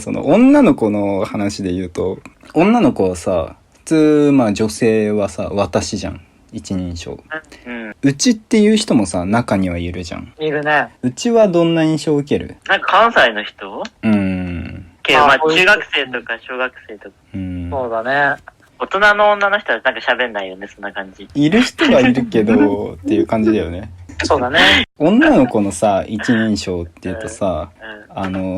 その女の子の話で言うと、女の子はさ、普通まあ女性はさ、私じゃん、一人称。うちっていう人もさ、中にはいるじゃん。いるね。うちはどんな印象を受ける？なんか関西の人？けどまあ中学生とか小学生とか。そうだね。大人の女の人はなんか喋んないよね、そんな感じ。いる人はいるけどっていう感じだよね。そうだね。女の子のさ、一人称っていうとさ、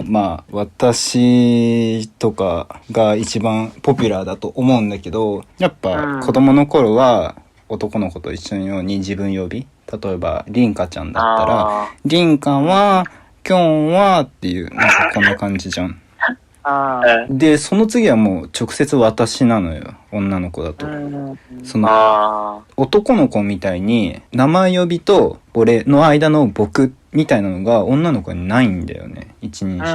まあ私とかが一番ポピュラーだと思うんだけど、やっぱ子供の頃は男の子と一緒のように自分呼び、例えばリンカちゃんだったらリンカは、キョンはっていう、なんかこんな感じじゃん。でその次はもう直接私なのよ、女の子だと。その男の子みたいに名前呼びと俺の間の僕みたいなのが女の子にないんだよね、一人称で。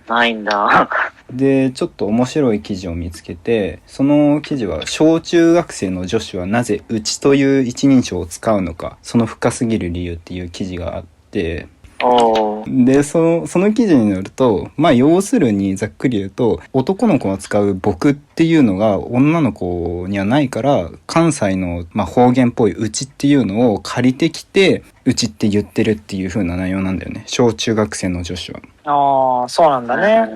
ないんだ。でちょっと面白い記事を見つけて、その記事は小中学生の女子はなぜうちという一人称を使うのか、その深すぎる理由っていう記事があって、でその記事によると、まあ要するにざっくり言うと、男の子が使う僕っていうのが女の子にはないから、関西の、まあ、方言っぽいうちっていうのを借りてきてうちって言ってるっていう風な内容なんだよね、小中学生の女子は。そうなんだね。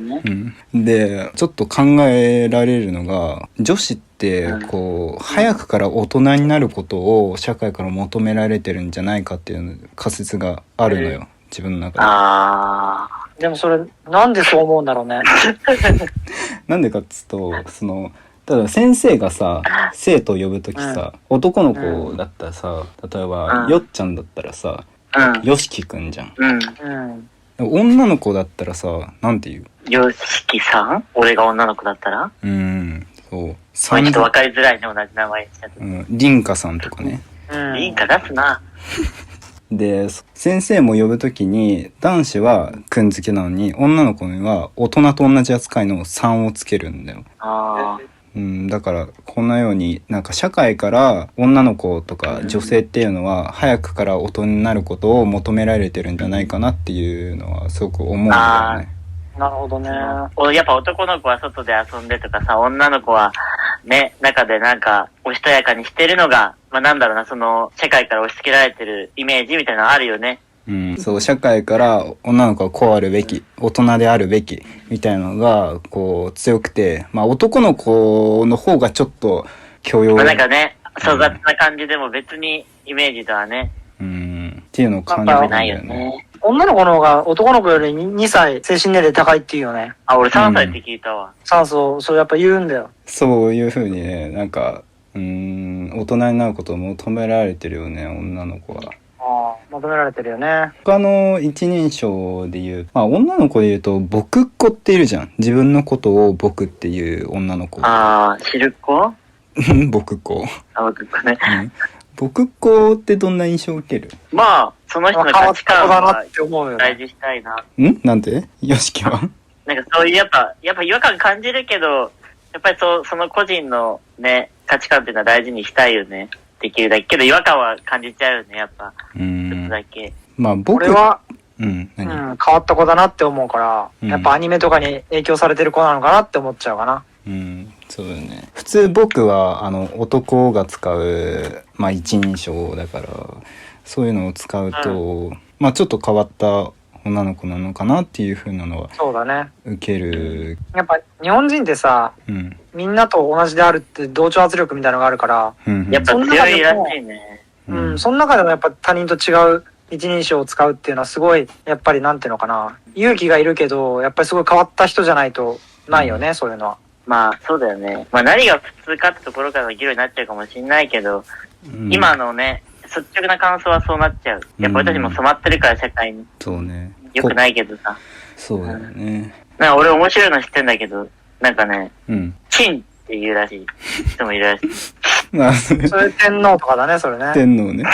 でちょっと考えられるのが、女子ってこう早くから大人になることを社会から求められてるんじゃないかっていう仮説があるのよ、自分の中で。でもそれなんでそう思うんだろうね。なんでかっつうと、ただ先生がさ、生徒を呼ぶときさ、男の子だったらさ、例えば、よっちゃんだったらさ、よしきくんじゃん。女の子だったらさ、なんて言う？よしきさん？俺が女の子だったら？そう。ちょっと分かりづらいね、同じ名前にしちゃって。リンカさんとかね。リンカ出すな。で先生も呼ぶときに男子はくん付けなのに、女の子には大人と同じ扱いのさんをつけるんだよ。だからこんなようになんか社会から女の子とか女性っていうのは早くから大人になることを求められてるんじゃないかなっていうのはすごく思うんだよね。なるほどね。やっぱ男の子は外で遊んでとかさ、女の子はね、中でなんかおしとやかにしてるのが、まあなんだろうな、その社会から押し付けられてるイメージみたいなのあるよね。そう社会から女の子はこうあるべき、大人であるべきみたいなのがこう強くて、まあ男の子の方がちょっと許容、なんかね、粗雑な感じでも別にイメージとはね、っていうのを感じるんだよね。女の子の方が男の子より2歳精神年齢高いっていうよね。俺3歳って聞いたわ。それやっぱ言うんだよ。そういう風にね、なんか大人になることを求められてるよね、女の子は。求められてるよね。他の一人称で言う、まあ女の子で言うと僕っ子っているじゃん。自分のことを僕っていう女の子。知る子？僕っ子。僕っ子ね。僕っ子ってどんな印象を受ける？まあその人の価値観は大事したいな。なんで？よしきは？なんかそういうやっぱ違和感感じるけど、やっぱりその個人のね価値観っていうのは大事にしたいよね。できるだけ。けど違和感は感じちゃうよね、やっぱ。ちょっとだけ。まあ俺は変わった子だなって思うから、やっぱアニメとかに影響されてる子なのかなって思っちゃうかな。そうだね。普通僕は男が使うまあ一人称だから、そういうのを使うと、まあちょっと変わった女の子なのかなっていう風なのはそうだね。受ける。やっぱ日本人ってさ、みんなと同じであるって同調圧力みたいなのがあるから、やっぱ強いらしいね。その中でもやっぱ他人と違う一人称を使うっていうのはすごい、やっぱりなんていうのかな、勇気がいるけど、やっぱりすごい変わった人じゃないとないよね、そういうのは。まあそうだよね。まあ何が普通かってところからの議論になっちゃうかもしれないけど、今のね、率直な感想はそうなっちゃう。やっぱ俺たちも染まってるから社会に。そうね。よくないけどさ。そうだよね。なんか俺面白いの知ってんだけど、なんかね、チンって言うらしい人もいるらしい。それ天皇とかだね、それね。天皇ね。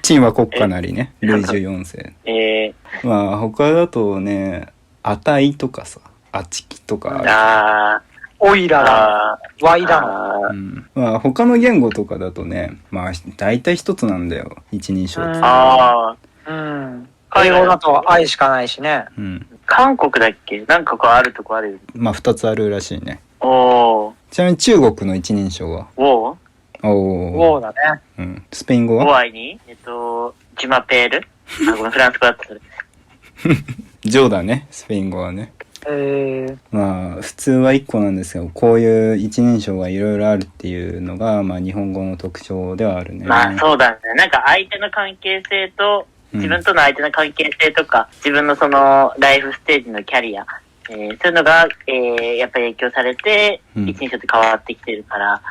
陳は国家なりね、ルイ14世。まあ他だとね、あたいとかさ、あちきとか。オイラだ、ワイだの。まあ他の言語とかだとね、まあ大体一つなんだよ、一人称って。英語だと愛しかないしね。韓国だっけ？なんかこうあるとこあるよ。まあ2つあるらしいね。おー。ちなみに中国の一人称は？ウォー？おー。だね。うん。スペイン語ウォは？アイにジュマペールあ、ごめん、フランス語だったそれ。ジョーだね、スペイン語はね。まあ普通は1個なんですけど、こういう一人称がいろいろあるっていうのがまあ日本語の特徴ではあるね。まあそうだね。なんか相手の関係性と、自分との相手の関係性とか、自分のそのライフステージのキャリア、そういうのが、やっぱり影響されて、一人称って変わってきてるから、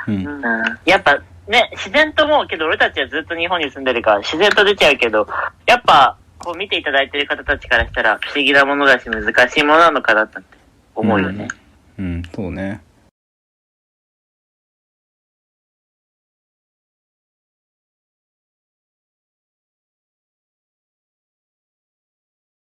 やっぱね、自然と思うけど、俺たちはずっと日本に住んでるから自然と出ちゃうけど、やっぱこう見ていただいてる方たちからしたら不思議なものだし難しいものなのかなって思うよね。そうね。